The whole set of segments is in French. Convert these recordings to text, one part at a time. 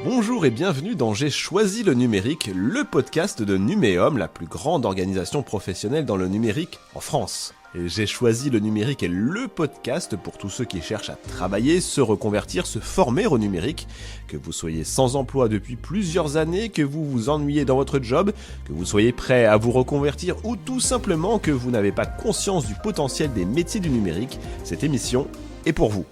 Bonjour et bienvenue dans J'ai choisi le numérique, le podcast de Numéum, la plus grande organisation professionnelle dans le numérique en France. Et J'ai choisi le numérique est le podcast pour tous ceux qui cherchent à travailler, se reconvertir, se former au numérique, que vous soyez sans emploi depuis plusieurs années, que vous vous ennuyez dans votre job, que vous soyez prêt à vous reconvertir ou tout simplement que vous n'avez pas conscience du potentiel des métiers du numérique, cette émission est pour vous.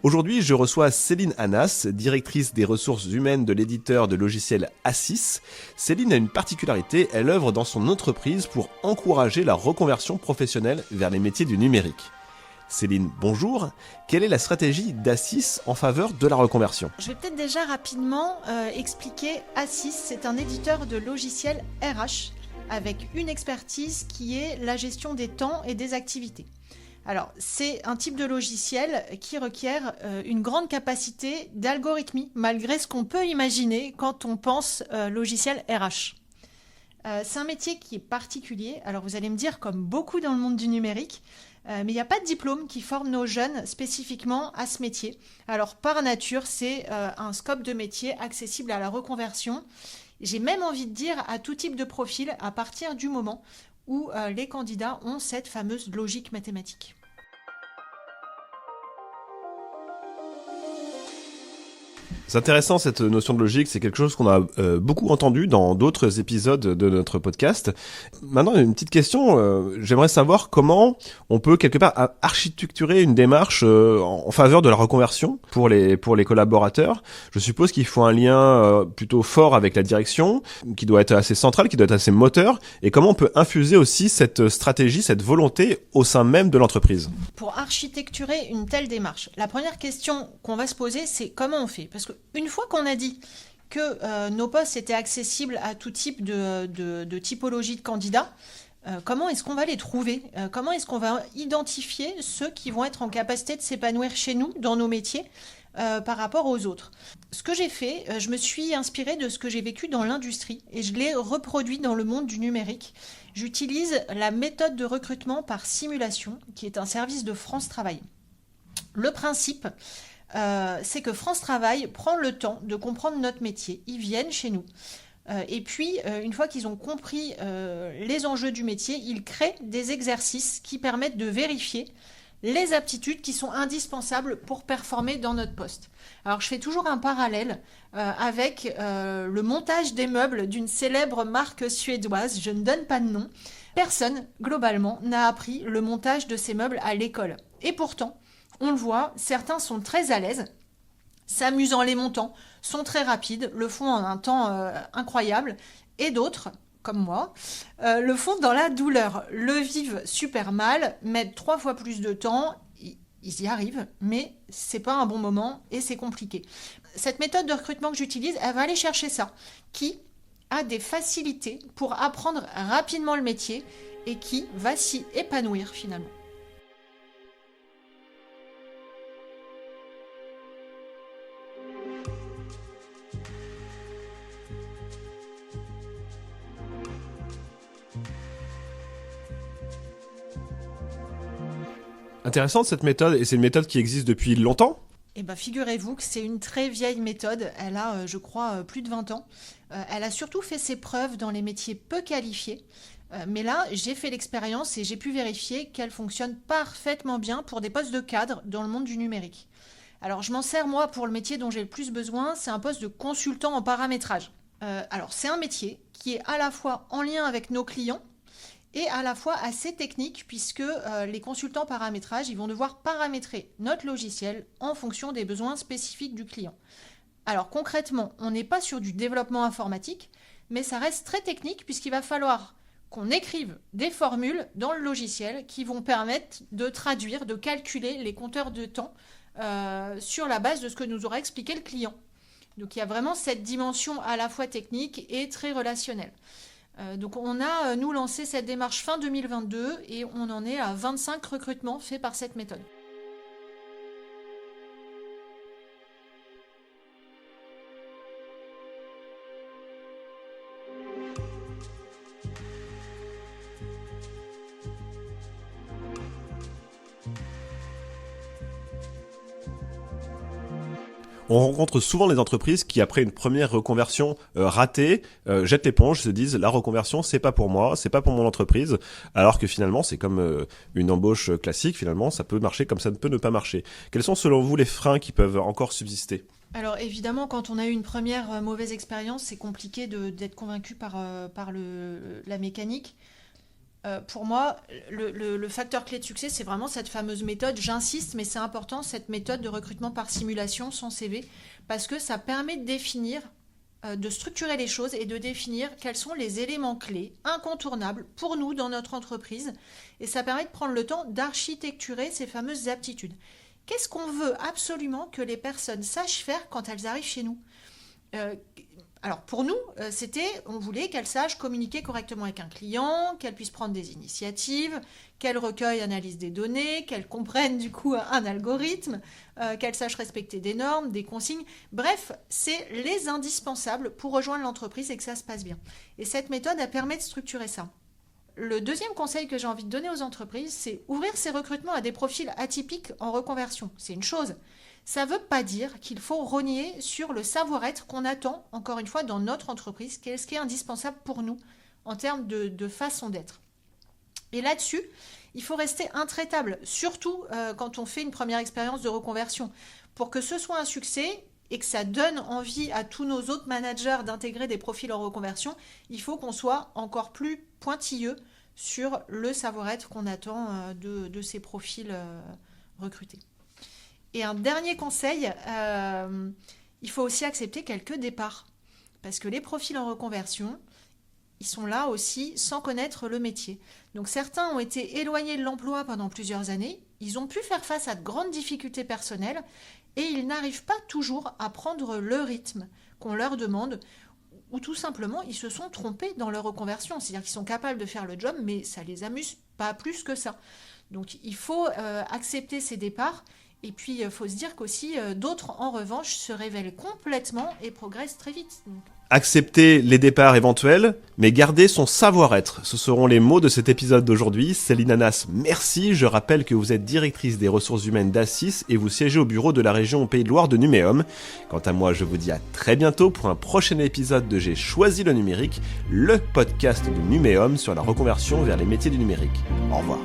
Aujourd'hui, je reçois Céline Anas, directrice des ressources humaines de l'éditeur de logiciels A6. Céline a une particularité, elle œuvre dans son entreprise pour encourager la reconversion professionnelle vers les métiers du numérique. Céline, bonjour. Quelle est la stratégie d'A6 en faveur de la reconversion ? Je vais peut-être déjà rapidement expliquer A6. C'est un éditeur de logiciels RH avec une expertise qui est la gestion des temps et des activités. Alors, c'est un type de logiciel qui requiert une grande capacité d'algorithmie, malgré ce qu'on peut imaginer quand on pense logiciel RH. C'est un métier qui est particulier. Alors, vous allez me dire, comme beaucoup dans le monde du numérique, mais il n'y a pas de diplôme qui forme nos jeunes spécifiquement à ce métier. Alors, par nature, c'est un scope de métier accessible à la reconversion. J'ai même envie de dire à tout type de profil à partir du moment où les candidats ont cette fameuse logique mathématique. C'est intéressant cette notion de logique, c'est quelque chose qu'on a beaucoup entendu dans d'autres épisodes de notre podcast. Maintenant, une petite question, j'aimerais savoir comment on peut quelque part architecturer une démarche en faveur de la reconversion pour les collaborateurs. Je suppose qu'il faut un lien plutôt fort avec la direction, qui doit être assez central, qui doit être assez moteur, et comment on peut infuser aussi cette stratégie, cette volonté au sein même de l'entreprise. Pour architecturer une telle démarche, la première question qu'on va se poser, c'est comment on fait ? Parce que une fois qu'on a dit que nos postes étaient accessibles à tout type de typologie de candidats, comment est-ce qu'on va les trouver ? Comment est-ce qu'on va identifier ceux qui vont être en capacité de s'épanouir chez nous, dans nos métiers, par rapport aux autres ? Ce que j'ai fait, je me suis inspirée de ce que j'ai vécu dans l'industrie et je l'ai reproduit dans le monde du numérique. J'utilise la méthode de recrutement par simulation, qui est un service de France Travail. Le principe, c'est que France Travail prend le temps de comprendre notre métier. Ils viennent chez nous. Et puis, une fois qu'ils ont compris les enjeux du métier, ils créent des exercices qui permettent de vérifier les aptitudes qui sont indispensables pour performer dans notre poste. Alors, je fais toujours un parallèle avec le montage des meubles d'une célèbre marque suédoise. Je ne donne pas de nom. Personne, globalement, n'a appris le montage de ces meubles à l'école. Et pourtant, on le voit, certains sont très à l'aise, s'amusent en les montant, sont très rapides, le font en un temps incroyable, et d'autres, comme moi, le font dans la douleur, le vivent super mal, mettent 3 fois plus de temps, ils y arrivent, mais c'est pas un bon moment et c'est compliqué. Cette méthode de recrutement que j'utilise, elle va aller chercher ça, qui a des facilités pour apprendre rapidement le métier et qui va s'y épanouir finalement. Intéressante cette méthode, et c'est une méthode qui existe depuis longtemps ? Eh bien, figurez-vous que c'est une très vieille méthode. Elle a, je crois, plus de 20 ans. Elle a surtout fait ses preuves dans les métiers peu qualifiés. Mais là, j'ai fait l'expérience et j'ai pu vérifier qu'elle fonctionne parfaitement bien pour des postes de cadre dans le monde du numérique. Alors, je m'en sers, moi, pour le métier dont j'ai le plus besoin. C'est un poste de consultant en paramétrage. Alors, c'est un métier qui est à la fois en lien avec nos clients, et à la fois assez technique puisque les consultants paramétrage, ils vont devoir paramétrer notre logiciel en fonction des besoins spécifiques du client. Alors concrètement, on n'est pas sur du développement informatique, mais ça reste très technique puisqu'il va falloir qu'on écrive des formules dans le logiciel qui vont permettre de traduire, de calculer les compteurs de temps sur la base de ce que nous aura expliqué le client. Donc il y a vraiment cette dimension à la fois technique et très relationnelle. Donc on a, nous, lancé cette démarche fin 2022 et on en est à 25 recrutements faits par cette méthode. On rencontre souvent les entreprises qui, après une première reconversion ratée, jettent l'éponge, se disent la reconversion c'est pas pour moi, c'est pas pour mon entreprise, alors que finalement c'est comme une embauche classique, finalement ça peut marcher comme ça peut ne pas marcher. Quels sont selon vous les freins qui peuvent encore subsister ? Alors évidemment, quand on a eu une première mauvaise expérience, c'est compliqué d'être convaincu par la mécanique. Pour moi, le facteur clé de succès, c'est vraiment cette fameuse méthode, j'insiste, mais c'est important, cette méthode de recrutement par simulation sans CV, parce que ça permet de définir, de structurer les choses et de définir quels sont les éléments clés incontournables pour nous dans notre entreprise, et ça permet de prendre le temps d'architecturer ces fameuses aptitudes. Qu'est-ce qu'on veut absolument que les personnes sachent faire quand elles arrivent chez nous ? Alors pour nous, on voulait qu'elles sachent communiquer correctement avec un client, qu'elles puissent prendre des initiatives, qu'elles recueillent, analysent des données, qu'elles comprennent du coup un algorithme, qu'elles sachent respecter des normes, des consignes. Bref, c'est les indispensables pour rejoindre l'entreprise et que ça se passe bien. Et cette méthode, elle permet de structurer ça. Le deuxième conseil que j'ai envie de donner aux entreprises, c'est ouvrir ces recrutements à des profils atypiques en reconversion. C'est une chose. Ça ne veut pas dire qu'il faut rogner sur le savoir-être qu'on attend, encore une fois, dans notre entreprise, ce qui est indispensable pour nous en termes de façon d'être. Et là-dessus, il faut rester intraitable, surtout quand on fait une première expérience de reconversion. Pour que ce soit un succès et que ça donne envie à tous nos autres managers d'intégrer des profils en reconversion, il faut qu'on soit encore plus pointilleux sur le savoir-être qu'on attend de ces profils recrutés. Et un dernier conseil, il faut aussi accepter quelques départs. Parce que les profils en reconversion, ils sont là aussi sans connaître le métier. Donc certains ont été éloignés de l'emploi pendant plusieurs années, ils ont pu faire face à de grandes difficultés personnelles et ils n'arrivent pas toujours à prendre le rythme qu'on leur demande ou tout simplement ils se sont trompés dans leur reconversion. C'est-à-dire qu'ils sont capables de faire le job mais ça ne les amuse pas plus que ça. Donc il faut accepter ces départs. Et puis, il faut se dire qu'aussi, d'autres, en revanche, se révèlent complètement et progressent très vite. Donc. Accepter les départs éventuels, mais garder son savoir-être. Ce seront les mots de cet épisode d'aujourd'hui. Céline Anas, merci. Je rappelle que vous êtes directrice des ressources humaines d'Assis et vous siégez au bureau de la région Pays de Loire de Numéum. Quant à moi, je vous dis à très bientôt pour un prochain épisode de J'ai choisi le numérique, le podcast de Numéum sur la reconversion vers les métiers du numérique. Au revoir.